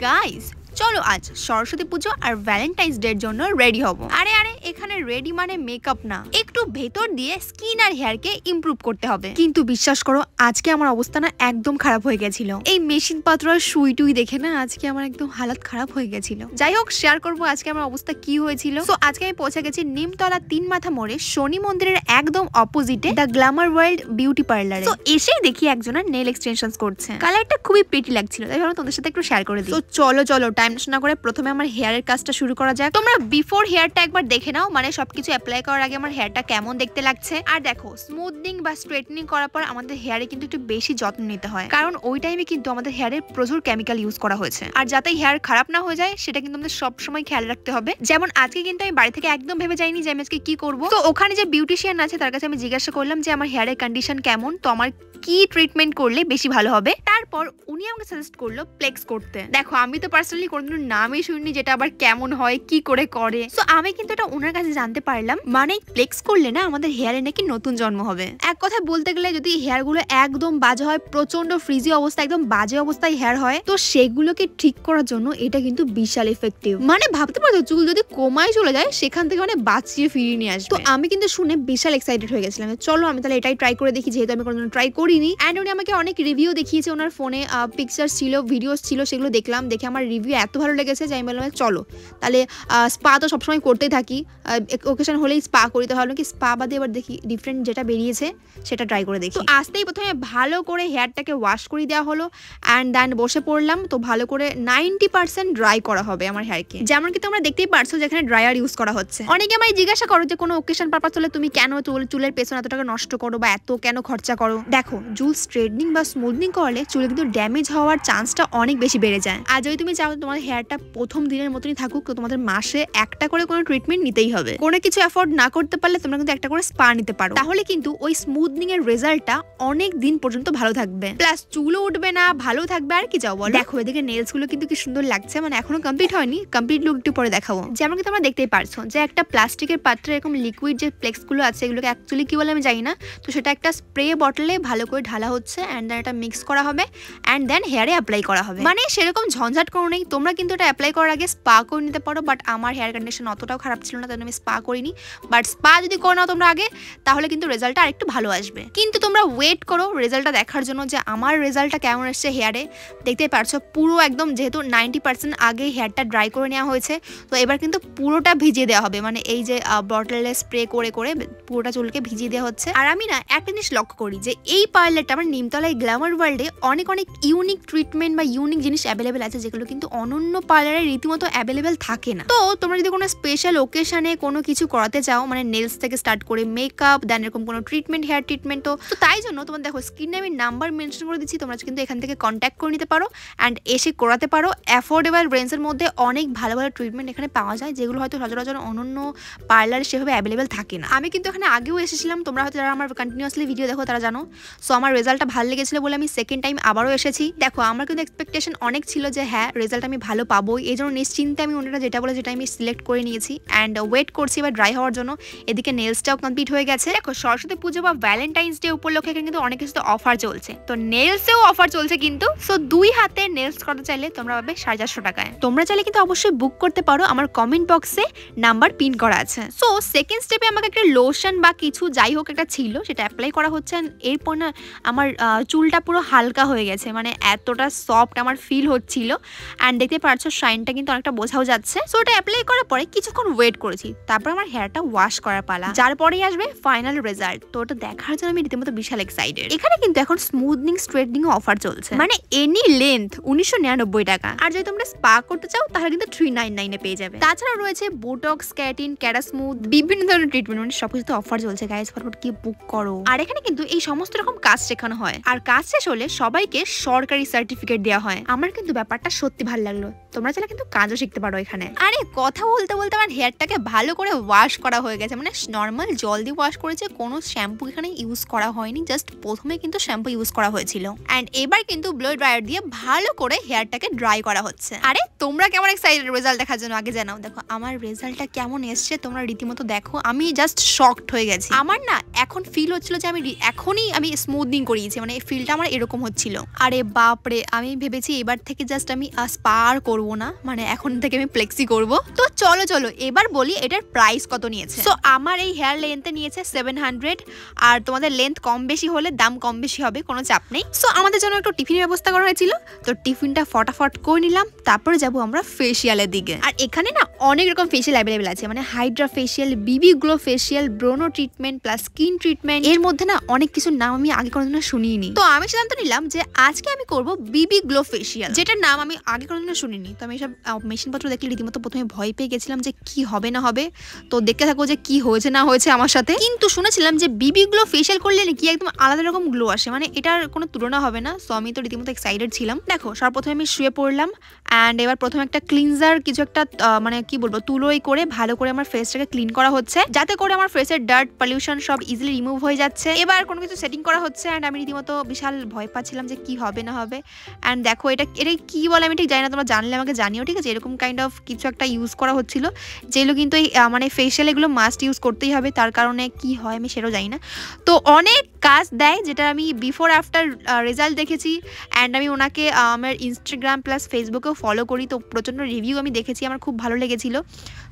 Guys, চলো আজ সরস্বতী পুজো আর Valentine's day এর জন্য রেডি হব। আরে এখানে রেডি মানে মেকআপ না, একটু ভেতর দিয়ে স্কিন আর হেয়ার কে ইমপ্রুভ করতে হবে। কিন্তু বিশ্বাস করো, আজকে আমার অবস্থা না একদম খারাপ হয়ে গেছিল। এই মেশিন পাত্র আর সুই টুই দেখে না আজকে আমার একদম হালত খারাপ হয়ে গেছিল। যাই হোক, শেয়ার করবো আজকে আমার অবস্থা কি হয়েছিল। তো আজকে আমি পৌঁছে গেছি নিমতলা 3 মাথা মোড়ে শনি মন্দিরের একদম অপোজিটে দ্য গ্ল্যামার ওয়ার্ল্ড বিউটি পার্লারে। তো এসেই দেখি একজনের নেল এক্সটেনশনস করছে। কালারটা খুবই প্রিটি লাগছিল, তাই ভাবলাম তোমাদের সাথে একটু শেয়ার করে দিই। তো চলো টাইম নষ্ট না করে প্রথমে আমার হেয়ারের কাজটা শুরু করা যাক। তোমরা বিফোর হেয়ারটা একবার দেখে নাও, মানে সবকিছু অ্যাপ্লাই করার আগে আমার হেয়ারটা কেমন দেখতে লাগছে। আর দেখো, স্মুথনিং বা স্ট্রেটনিং করার পর আমাদের হেয়ারে কিন্তু একটু বেশি যত্ন নিতে হয়, কারণ ওই টাইমে কিন্তু আমাদের হেয়ারে প্রচুর কেমিক্যাল ইউজ করা হয়েছে। আর যাতে হেয়ার খারাপ না হয়ে যায় সেটা কিন্তু আমাদের সবসময় খেয়াল রাখতে হবে। যেমন আজকে কিন্তু আমি বাড়ি থেকে একদম ভেবে যাইনি যে আমি আজকে কি করবো। তো ওখানে যে বিউটিশিয়ান আছে তার কাছে আমি জিজ্ঞাসা করলাম যে আমার হেয়ারের কন্ডিশন কেমন, তো আমার কি ট্রিটমেন্ট করলে বেশি ভালো হবে। তারপর উনি আমাকে সাজেস্ট করলো প্লেক্স করতে। দেখো, আমি তো পার্সোনালি কোনোদিন নামই শুনিনি যেটা আবার কেমন হয়, কি করে করে। তো আমি কিন্তু এটা ওনার কাছে জানতে পারলাম, মানে প্লেক্স করলে না আমাদের হেয়ারে নাকি নতুন জন্ম হবে। এক কথায় বলতে গেলে যদি হেয়ার গুলো একদম বাজে হয়, প্রচন্ড ফ্রিজি অবস্থা, একদম বাজে অবস্থায় হেয়ার হয়, তো সেগুলোকে ঠিক করার জন্য এটা কিন্তু বিশাল এফেক্টিভ। মানে ভাবতে পারছো, চুল যদি কমায় চলে যায় সেখান থেকে মানে বাঁচিয়ে ফিরিয়ে নিয়ে আসবে। তো আমি কিন্তু শুনে বিশাল এক্সাইটেড হয়ে গেছিলাম। চলো আমি তাহলে এটাই ট্রাই করে দেখি, যেহেতু আমি কোনোদিন ট্রাই করিনি। এন্ড উনি আমাকে অনেক রিভিউ দেখিয়েছে, ওনার ফোনে পিকচার ছিল, ভিডিওস ছিল, সেগুলো দেখলাম। দেখে আমার রিভিউ এত ভালো লেগেছে যে আমি বললাম চলো তাহলে স্পা তো সবসময় করতেই থাকি, ওকেশন হলেই স্পা করি। তো ভাবলাম কি স্পা বাদে এবার দেখি ডিফারেন্ট যেটা বেরিয়েছে সেটা ট্রাই করে দেখি। তো আসতেই প্রথমে ভালো করে হেয়ারটাকে ওয়াশ করে দেওয়া হলো অ্যান্ড দেন বসে পড়লাম। তো ভালো করে 90% ড্রাই করা হবে আমার হেয়ারকে। যেমন কি তোমরা দেখতেই পারছো যেখানে ড্রায়ার ইউজ করা হচ্ছে। অনেকে আমায় জিজ্ঞাসা করো যে কোনো ওকেশন পারপাস হলে তুমি কেন চুলের পেছনে এত টাকা নষ্ট করো বা এত কেন খরচা করো। দেখো, চুল স্ট্রেটনিং বা স্মুথনিং করলে চুলে কিন্তু ড্যামেজ হওয়ার চান্সটা অনেক বেশি বেড়ে যায়। আর যদি তুমি চাও তোমার হেয়ারটা প্রথম দিনের মতনই থাকুক, তো তোমাদের মাসে একটা করে কোনো ট্রিটমেন্ট নিতেই হবে। কোনো কিছু অ্যাফোর্ড না করতে পারলে তোমরা কিন্তু একটা করে স্পা নিতে পারো, তাহলে কিন্তু ওই স্মুথনিং এর রেজাল্টটা অনেক দিন পর্যন্ত ভালো থাকবে, প্লাস চুলও উঠবে না, ভালো থাকবে। আর কি চাও বলো। দেখো, এদিকে নেলস গুলো কিন্তু কি সুন্দর লাগছে, মানে এখনো কমপ্লিট হয়নি, কমপ্লিট লুক একটু পরে দেখাবো। যেমন কি তোমরা দেখতেই পারছো যে একটা প্লাস্টিকের পাত্রে এরকম লিকুইড যে ফ্লেক্স গুলো আছে, এগুলোকে অ্যাকচুয়ালি কি বলে আমি জানি না, তো সেটা একটা স্প্রে বটলে ভালো করে ঢালা হচ্ছে অ্যান্ড দেন এটা মিক্স করা হবে অ্যান্ড দেন হেয়ারে অ্যাপ্লাই করা হবে। মানে সেরকম ঝঞ্ঝাট করো নেই, তোমরা কিন্তু এটা অ্যাপ্লাই করার আগে স্পা করে নিতে পারো। বাট আমার হেয়ার কন্ডিশন অতটাও খারাপ ছিল না, তাই আমি স্পা করিনি। বাট স্পা যদি করে নাও তোমরা আগে, তাহলে কিন্তু রেজাল্টটা আরেকটু ভালো আসবে। কিন্তু তোমরা ওয়েট করো রেজাল্টটা দেখার জন্য যে আমার রেজাল্টটা কেমন এসছে হেয়ারে। দেখতেই পারছো পুরো একদম, যেহেতু 90% আগে হেয়ারটা ড্রাই করে নেওয়া হয়েছে, তো এবার কিন্তু পুরোটা ভিজিয়ে দেওয়া হবে। মানে এই যে বটলে স্প্রে করে করে পুরোটা চুলকে ভিজিয়ে দেওয়া হচ্ছে। আর আমি না একটা জিনিস লক্ষ্য করি যে এই পার্লারটা আমার নিমতলায় গ্ল্যামার ওয়ার্ল্ডে অনেক ইউনিক ট্রিটমেন্ট বা ইউনিক জিনিস অ্যাভেলেবেল আছে, যেগুলো কিন্তু অনন্য পার্লারে রীতিমতো অ্যাভেলেবেল থাকে না। তো তোমরা যদি কোনো স্পেশাল ওকেশনে কোনো কিছু করাতে চাও, মানে নেলস থেকে স্টার্ট করে মেকআপ দেন এরকম কোনো ট্রিটমেন্ট, হেয়ার ট্রিটমেন্ট, তো তাই জন্য তোমার দেখো স্ক্রিনে আমি নাম্বার মেনশন করে দিচ্ছি, তোমরা কিন্তু এখান থেকে কন্ট্যাক্ট করে নিতে পারো অ্যান্ড এসে করাতে পারো। অ্যাফোর্ডেবল রেঞ্জের মধ্যে অনেক ভালো ভালো ট্রিটমেন্ট এখানে পাওয়া যায়, যেগুলো হয়তো সচরাচর অনন্য পার্লারে সেভাবে অ্যাভেলেবেল থাকে না। আমি কিন্তু এখানে আগেও এসেছিলাম, তোমরা হয়তো যারা আমার কন্টিনিউয়াসলি ভিডিও দেখো তারা জানো। সো আমার রেজাল্টটা ভালো লেগেছিল বলে আমি সেকেন্ড টাইম আবারও এসেছি। দেখো, আমার কিন্তু এক্সপেকটেশন অনেক ছিল যে হ্যাঁ রেজাল্ট আমি ভালো পাবো, এই জন্য নিশ্চিন্তে আমি ওনারা যেটা বলে যেটা আমি সিলেক্ট করে নিয়েছি অ্যান্ড ওয়েট করছি এবার ড্রাই হওয়ার জন্য। এদিকে নেলসটাও কমপ্লিট হয়ে গেছে। দেখো, সরস্বতী পুজো বা ভ্যালেন্টাইন্স ডে উপলক্ষে কিন্তু অনেক কিছু অফার চলছে, তো নেলসেও অফার চলছে কিন্তু। সো 2 হাতে নেলস করতে চাইলে তোমরা পাবে 450 টাকায়। তোমরা চাইলে কিন্তু অবশ্যই বুক করতে পারো, আমার কমেন্ট বক্সে নাম্বার পিন করা আছে। সো সেকেন্ড স্টেপে আমাকে একটা লোশন বা কিছু যাই হোক একটা ছিল, সেটা অ্যাপ্লাই করা হচ্ছে। এরপর না আমার চুলটা পুরো হালকা হয়ে গেছে, মানে এতটা সফট আমার ফিল হচ্ছিল অ্যান্ড দেখতে পাচ্ছ শাইনটা কিন্তু অনেকটা বোঝাও যাচ্ছে। সো ওটা অ্যাপ্লাই করার পরে কিছুক্ষণ ওয়েট করেছি, তারপর আমার হেয়ারটা ওয়াশ করার পালা, যার পরেই আসবে ফাইনাল রেজাল্ট। তো ওটা দেখার জন্য আমি রীতিমতো বিশাল এক্সাইটেড। এখানে কিন্তু এখন স্মুথনিং স্ট্রেটনিং অফার চলছে, মানে এনি লেন্থ 1999 টাকা। আর যদি তোমরা স্পা করতে চাও তাহলে কিন্তু 399 এ পেয়ে যাবে। তাছাড়া রয়েছে বোটক্স, ক্যারাটিন, ক্যারাস্মুথ, বিভিন্ন ধরনের ট্রিটমেন্ট, মানে সবকিছুতে অফার চলছে গাইস, ফটাফট কি বুক করো। আর এখানে কিন্তু এই সমস্ত রকম কাজ শেখানো হয়, আর কাজ শেষ হলে সবাইকে সরকারি সার্টিফিকেট দেওয়া হয়। আমার কিন্তু ব্যাপারটা সত্যি ভালো লাগলো, তোমরা চাইলে কিন্তু কাজও শিখতে পারো এখানে। আরে কথা বলতে বলতে আমার হেয়ারটাকে ভালো করে ওয়াশ করা হয়ে গেছে, মানে নর্মাল জল দিয়ে ওয়াশ করেছে, কোনো শ্যাম্পু এখানে ইউজ করা হয়নি, জাস্ট প্রথমে কিন্তু শ্যাম্পু ইউজ করা হয়েছিল অ্যান্ড এবার কিন্তু ব্লো ড্রায়ার দিয়ে ভালো করে হেয়ারটাকে ড্রাই করা হচ্ছে। আরে তোমরা কেমন এক্সাইটেড রেজাল্ট দেখার জন্য আগে জানাও। দেখো আমার রেজাল্টটা কেমন এসছে তোমরা রীতিমতো দেখো, আমি জাস্ট শকড হয়ে গেছি। আমার না এখন ফিল হচ্ছিল যে আমি এখনই স্মুথনিং করিয়েছে, মানে ফিলটা আমার এরকম হচ্ছিল। আরে বাপরে, আমি ভেবেছি এবার থেকে জাস্ট আমি স্পার করব না, মানে এখন থেকে আমি ফ্লেক্সি করব। তো চলো এবার বলি এটার প্রাইস কত নিয়েছে। সো আমার এই হেয়ার লেন্থে নিয়েছে 700, আর তোমাদের লেন্থ কম বেশি হলে দাম কম বেশি হবে, কোনো চাপ নেই। সো আমাদের জন্য একটু টিফিনের ব্যবস্থা করা হয়েছিল, তো টিফিনটা ফটাফট করে নিলাম, তারপরে যাব আমরা ফেসিয়ালের দিকে। আর এখানে না অনেক রকম ফেসিয়াল অ্যাভেলেবেল আছে, মানে hydra facial, BB glow facial, ব্রোনো ট্রিটমেন্ট প্লাস স্কিন ট্রিটমেন্ট। এর মধ্যে না অনেক কিছুর নাম আমি আগে কোনোদিনও শুনিনি, তো আমি সিদ্ধান্ত নিলাম যে আজকে আমি করব বিবি গ্লো ফেসিয়াল, যেটার নাম আমি আগে কোনোদিনও শুনিনি। তো আমি সব মেশিনপত্র দেখলে রীতিমতো প্রথমে ভয় পেয়ে গেছিলাম যে কি হবে না হবে, তো দেখতে থাকো যে কি হয়েছে না হয়েছে আমার সাথে। কিন্তু শুনেছিলাম যে বিবি গ্লো ফেসিয়াল করলে কি একদম আলাদা রকম গ্লো আসে, মানে এটার কোনো তুলনা হবে না। সো আমি তো রীতিমতো এক্সাইটেড ছিলাম। দেখো সর্বপ্রথমে আমি শুয়ে পড়লাম, অ্যান্ড এবার প্রথমে একটা ক্লিনজার কিছু একটা মানে কি বলবো তুলোই করে ভালো করে আমার ফেসটাকে ক্লিন করা হচ্ছে, যাতে করে আমার ফেসের ডার্ট পলিউশন সব ইজিলি রিমুভ হয়ে যাচ্ছে। এবার কোনো কিছু সেটিং করা হচ্ছে, অ্যান্ড আমি রীতিমতো বিশাল ভয় পাচ্ছিলাম যে কি হবে না হবে। অ্যান্ড দেখো এটা কি বলে আমি ঠিক জানি না, তোমরা জানলে আমাকে জানিও, ঠিক আছে। এরকম কাইন্ড অফ কিছু একটা ইউজ করা হচ্ছিল, যেগুলো কিন্তু মানে ফেসিয়াল এগুলো মাস্ট ইউজ করতেই হবে, তার কারণে কি হয় আমি সেটাও জানি না। তো অনেক কাজ দেয়, যেটা আমি বিফোর আফটার রেজাল্ট দেখেছি, অ্যান্ড আমি ওনাকে আমার ইনস্টাগ্রাম প্লাস ফেসবুকেও ফলো করি, তো প্রচণ্ড রিভিউ আমি দেখেছি, আমার খুব ভালো লেগেছিলো।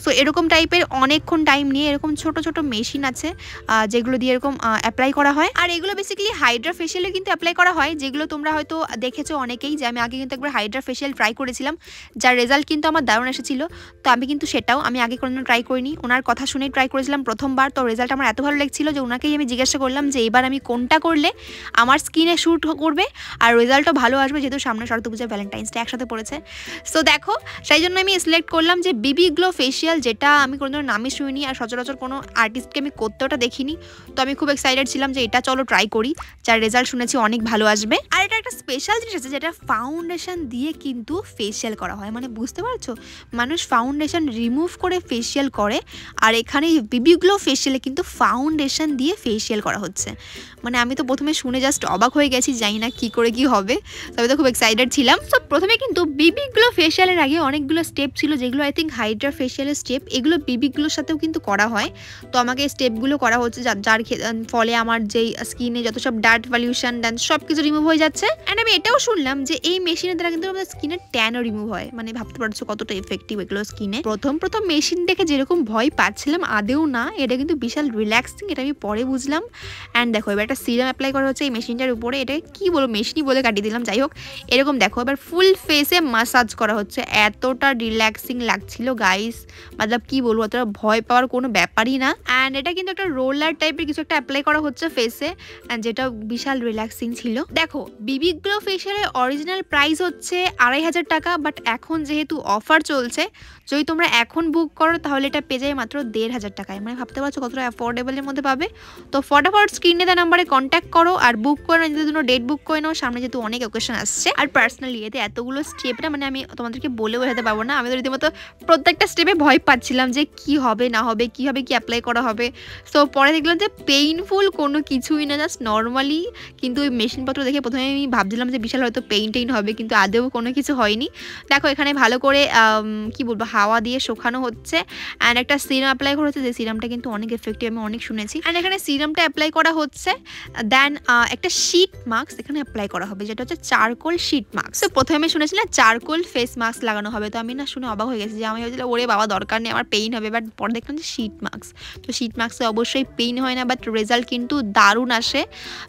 সো এরকম টাইপের অনেকক্ষণ টাইম নিয়ে এরকম ছোট ছোট মেশিন আছে যেগুলো দিয়ে এরকম অ্যাপ্লাই করা হয়। আর এগুলো বেসিক্যালি হাইড্রা ফেসিয়ালে কিন্তু অ্যাপ্লাই করা হয়, যেগুলো তোমরা হয়তো দেখেছো অনেকেই, যে আমি আগে কিন্তু একবার হাইড্রা ফেসিয়াল ট্রাই করেছিলাম, যার রেজাল্ট কিন্তু আমার দারুণ এসেছিলো। তো আমি কিন্তু সেটাও আমি আগে কোনোদিনও ট্রাই করিনি, ওনার কথা শুনেই ট্রাই করেছিলাম প্রথমবার। তো রেজাল্ট আমার এত ভালো লেগেছিল যে ওনাকেই আমি জিজ্ঞাসা করলাম যে এবার আমি কোনটা করলে আমার স্কিনে শ্যুট করবে আর রেজাল্টও ভালো আসবে, যেহেতু সামনে শরৎ পূজা ভ্যালেন্টাইন্স ডে একসাথে পড়েছে। সো দেখো সেই জন্য আমি সিলেক্ট করলাম যে বিবি গ্লো ফেসিয়াল, যেটা আমি কোনোদিনও নামই শুনিনি আর সচরাচর কোনো আর্টিস্টকে আমি করতে ওটা দেখিনি। তো আমি খুব এক্সাইটেড ছিলাম যে এটা চলো ট্রাই করি, যার রেজাল্ট শুনেছি অনেক ভালো আসবে। আর এটা একটা স্পেশাল জিনিস আছে, যেটা ফাউন্ডেশন দিয়ে কিন্তু ফেসিয়াল করা হয়, মানে বুঝতে পারছো, মানুষ ফাউন্ডেশন রিমুভ করে ফেসিয়াল করে, আর এখানে বিবি গ্লো ফেসিয়ালে কিন্তু ফাউন্ডেশন দিয়ে ফেসিয়াল করা হচ্ছে। মানে আমি তো প্রথমে শুনে জাস্ট অবাক হয়ে গেছি, জানি না কি করে কি হবে, তবে তো খুব এক্সাইটেড ছিলাম। তো প্রথমে কিন্তু বিবি গ্লো ফেসিয়ালের আগে অনেকগুলো স্টেপ ছিল, যেগুলো আই থিঙ্ক হাইড্রা ফেসিয়ালের স্টেপ, এগুলো বিবি গ্লোর সাথেও কিন্তু করা হয়। তো আমাকে স্টেপগুলো করা হচ্ছে, যার ফলে আমার যেই স্কিনে যত সব ডার্ট পলিউশন সব কিছু রিমুভ হয়ে যাচ্ছে। অ্যান্ড আমি এটাও শুনলাম যে এই মেশিনের দ্বারা কিন্তু আমাদের স্কিনের ট্যানও রিমুভ হয়, মানে ভাবতে পারছো কতটা এফেক্টিভ এগুলো স্কিনে। প্রথম মেশিন দেখে যেরকম ভয় পাচ্ছিলাম, আদেও না, এটা কিন্তু বিশাল রিল্যাক্সিং, এটা আমি পরে বুঝলাম। অ্যান্ড দেখো এবার একটা সিরাম অ্যাপ্লাই করা হচ্ছে এই মেশিনটার উপরে, এটা কি বলবো মেশিনই বলে কাটিয়ে দিলাম, যাই হোক এরকম দেখো এবার ফুল ফেসে মাসাজ করা হচ্ছে, এতটা রিল্যাক্সিং লাগছিল গাইস, মতলব কি বলবো, অতটা ভয় পাওয়ার কোনো ব্যাপারই না। অ্যান্ড এটা কিন্তু একটা রোলার টাইপের কিছু একটা অ্যাপ্লাই করা হচ্ছে ফেসে, অ্যান্ড যেটা বিশাল রিল্যাক্সিং ছিল। দেখো বিবি গ্লো ফেসিয়ালের অরিজিনাল প্রাইস হচ্ছে 2500 টাকা, বাট এখন যেহেতু অফার চলছে, যদি তোমরা এখন বুক করো তাহলে এটা পেয়ে যায় মাত্র 1500 টাকায়, মানে ভাবতে পারছো কতটা অ্যাফোর্ডেবলের মধ্যে পাবে। তো ফটাফট স্ক্রিনে দেওয়া নাম্বারে কন্ট্যাক্ট করো আর বুক করে নাও, নিজেদের জন্য ডেট বুক করে নাও, সামনে যেহেতু অনেক অকেশন আসছে। আর পার্সোনালি এতে এতগুলো স্টেপটা মানে আমি তোমাদেরকে বলে বোঝাতে পারবো না, আমি তো রীতিমতো প্রত্যেকটা স্টেপে ভয় পাচ্ছিলাম যে কি হবে না হবে, কীভাবে কি অ্যাপ্লাই করা হবে। সো পরে দেখলাম যে পেইনফুল কোনো কিছুই না, জাস্ট নর্মালি। কিন্তু ওই মেশিনপত্র দেখে প্রথমে আমি ভাবছিলাম যে বিশাল হয়তো পেইন হবে, কিন্তু আদেও কোনো কিছু হয়নি। দেখো এখানে ভালো করে কি বলবো হাওয়া দিয়ে শোকানো হচ্ছে, অ্যান্ড একটা সিরাম অ্যাপ্লাই করা হচ্ছে, যে সিরামটা কিন্তু অনেক এফেক্টিভ, আমি অনেক শুনেছি। অ্যান্ড এখানে সিরামটা অ্যাপ্লাই করা হচ্ছে, দেন একটা শীট মাস্ক এখানে অ্যাপ্লাই করা হবে, যেটা হচ্ছে চারকোল শীট মাস্ক। তো প্রথমে আমি শুনেছিলাম চারকোল ফেস মাস্ক লাগানো হবে, তো আমি না শুনে অবাক হয়ে গেছি, যে আমি ভাবছিলাম ওরে বাবা দরকার নেই, আমার পেইন হবে, বাট পরে দেখলাম যে শীট মাস্ক। তো শীট মাস্কে অবশ্যই পেইন হয় না, বাট রেজাল্ট কিন্তু দারুণ আসে।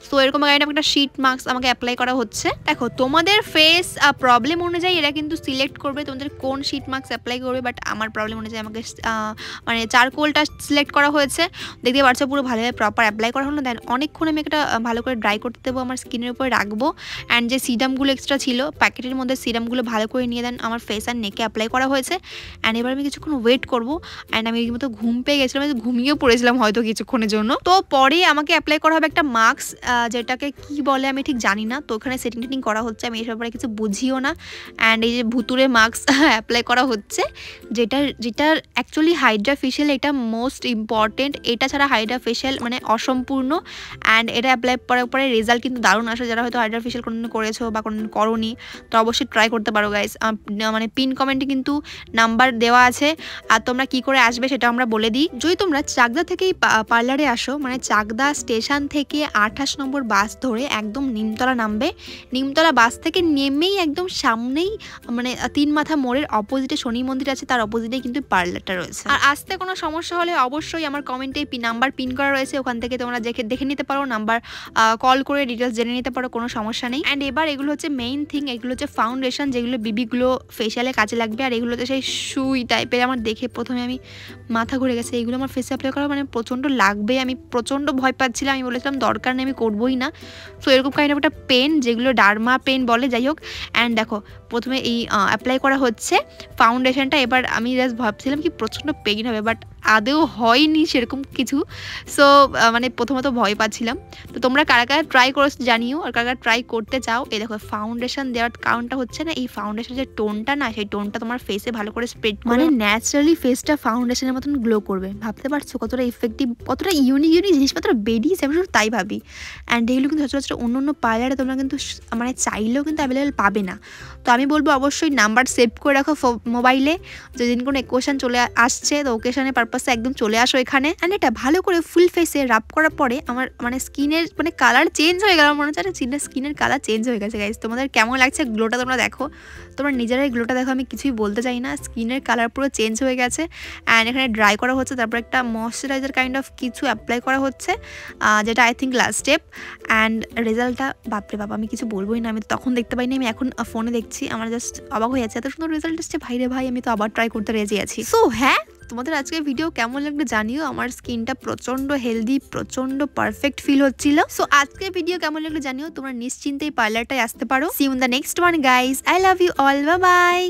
সো এরকম একটা শীট মাস্ক আমাকে অ্যাপ্লাই করা হচ্ছে। দেখো তোমাদের ফেস প্রবলেম অনুযায়ী এরা কিন্তু সিলেক্ট করবে তোমাদের কোন শীট মাস্ক অ্যাপ্লাই করবে, বাট আমার প্রবলেম অনুযায়ী আমাকে মানে চারকোলটা সিলেক্ট করা হয়েছে। দেখতে পাচ্ছ পুরো ভালোভাবে প্রপার অ্যাপ্লাই করা হলো। দেন অনেকক্ষণ আমি একটা ভালো করে ড্রাই করতে দেবো, আমার স্কিনের উপরে রাখবো। অ্যান্ড যে সিরামগুলো এক্সট্রা ছিল প্যাকেটের মধ্যে, সিরামগুলো ভালো করে নিয়ে দেন আমার ফেস আর নেকে অ্যাপ্লাই করা হয়েছে। অ্যান্ড এবার আমি কিছুক্ষণ ওয়েট করবো। অ্যান্ড আমি রীতিমতো ঘুম পেয়ে গেছিলাম, ঘুমিয়েও পড়েছিলাম হয়তো কিছুক্ষণের জন্য। তো পরে আমাকে অ্যাপ্লাই করা হবে একটা মাস্ক, যেটাকে কি বলে আমি ঠিক জানি না। তো ওখানে সেটিং টেটিং করা হচ্ছে, আমি এসব কিছু বুঝিও না। অ্যান্ড এই যে ভুতুরে মাস্ক অ্যাপ্লাই করা হচ্ছে, যেটার অ্যাকচুয়ালি হাইড্রা ফেসিয়াল এটা মোস্ট ইম্পর্টেন্ট, এটা ছাড়া হাইড্রা ফেসিয়াল মানে অসম্পূর্ণ। অ্যান্ড এটা অ্যাপ্লাই করার পরে রেজাল্ট কিন্তু দারুণ আসে। যারা হয়তো হাইড্রা ফেশিয়াল কোনোদিন করেছো বা কোনোদিন করোনি তো অবশ্যই ট্রাই করতে পারো গাইস। মানে পিন কমেন্টে কিন্তু নাম্বার দেওয়া আছে, আর তোমরা কি করে আসবে সেটা আমরা বলে দিই। যদি তোমরা চাকদা থেকেই পার্লারে আসো, মানে চাকদা স্টেশন থেকে 28 নম্বর বাস ধরে একদম নিমতলা নামবে। নিমতলা বাস থেকে নেমেই একদম সামনেই মানে 3 মাথা মোড়ের অপোজিটে শনি মন্দির আছে, তার অপোজিটে কিন্তু পার্লারটা রয়েছে। আর আসতে কোনো সমস্যা হলে অবশ্যই আমার কমেন্টে নাম্বার পিন করা রয়েছে, ওখান থেকে তোমরা দেখে নিতে পারো, নাম্বার কল করে ডিটেলস জেনে নিতে পারো, কোনো সমস্যা নেই। অ্যান্ড এবার এগুলো হচ্ছে মেইন থিং, এগুলো হচ্ছে ফাউন্ডেশন যেগুলো বিবিগুলো ফেশিয়ালে কাজে লাগবে। আর এগুলো হচ্ছে সেই সুই টাইপের, আমার দেখে প্রথমে আমি মাথা ঘুরে গেছে। এগুলো আমার ফেসে অ্যাপ্লাই করা মানে প্রচণ্ড লাগবে, আমি প্রচণ্ড ভয় পাচ্ছিলাম। আমি বলেছিলাম দরকার নেই, আমি করবোই না। সো এরকম কাইন্ড অফ একটা পেন, যেগুলো ডার্মা পেন বলে, যাই হোক। অ্যান্ড দেখো প্রথমে এই অ্যাপ্লাই করা হচ্ছে ফাউন্ডেশনটা। এবার আমি জাস্ট ভাবছিলাম কি প্রচণ্ড পেইন হবে, বাট আদেও হয়নি সেরকম কিছু। সো মানে প্রথমত ভয় পাচ্ছিলাম। তো তোমরা কারা কারা ট্রাই করেছো জানিও, আর কারা কারা ট্রাই করতে চাও। এই দেখো ফাউন্ডেশন দেওয়ার কারণটা হচ্ছে না, এই ফাউন্ডেশন যে টোনটা না, সেই টোনটা তোমার ফেসে ভালো করে স্প্রেড মানে ন্যাচারালি ফেসটা ফাউন্ডেশনের মতন গ্লো করবে। ভাবতে পারছো কতটা ইফেক্টিভ, কতটা ইউনিক জিনিসপত্র বেরিয়েছে, আমি শুধু তাই ভাবি। অ্যান্ড এগুলো কিন্তু সচরাচর অন্য অন্য পার্লারে তোমরা কিন্তু মানে চাইলেও কিন্তু অ্যাভেলেবেল পাবে না। তো আমি বলবো অবশ্যই নাম্বার সেভ করে রাখো মোবাইলে, যেদিন কোনো ওকেশন চলে আসছে তো ওকেশনের পারপাসে একদম চলে আসো এখানে। অ্যান্ড এটা ভালো করে ফুল ফেসে রাব করার পরে আমার মানে স্কিনের মানে কালার চেঞ্জ হয়ে গেল, মনে হচ্ছে স্কিনের কালার চেঞ্জ হয়ে গেছে গাইস। তোমাদের কেমন লাগছে গ্লোটা তোমরা দেখো, তোমরা নিজেরাই গ্লোটা দেখো, আমি কিছুই বলতে চাই না। স্কিনের কালার পুরো চেঞ্জ হয়ে গেছে। অ্যান্ড এখানে ড্রাই করা হচ্ছে, তারপর একটা ময়শ্চারাইজার কাইন্ড অফ কিছু অ্যাপ্লাই করা হচ্ছে, যেটা I think last step. And রেজাল্টটা বাপরে বাবা, আমি কিছু বলবোই না, আমি তো তখন দেখতে পাইনি, আমি এখন ফোনে দেখছি, আমার জাস্ট অবাক হয়ে যাচ্ছে, এত সুন্দর রেজাল্ট এসছে ভাই রে ভাই, আমি তো আবার ট্রাই করতে রেজি আছি। সো হ্যাঁ, তোমাদের আজকে ভিডিও কেমন লাগলো জানিও। আমার স্কিনটা প্রচন্ড হেলদি, প্রচন্ড পারফেক্ট ফিল হচ্ছিল। সো আজকে ভিডিও কেমন লাগলো জানিও। তোমরা নিশ্চিন্তেই পার্লারটায় আসতে পারো। See you in the next one guys, I love you all, bye by.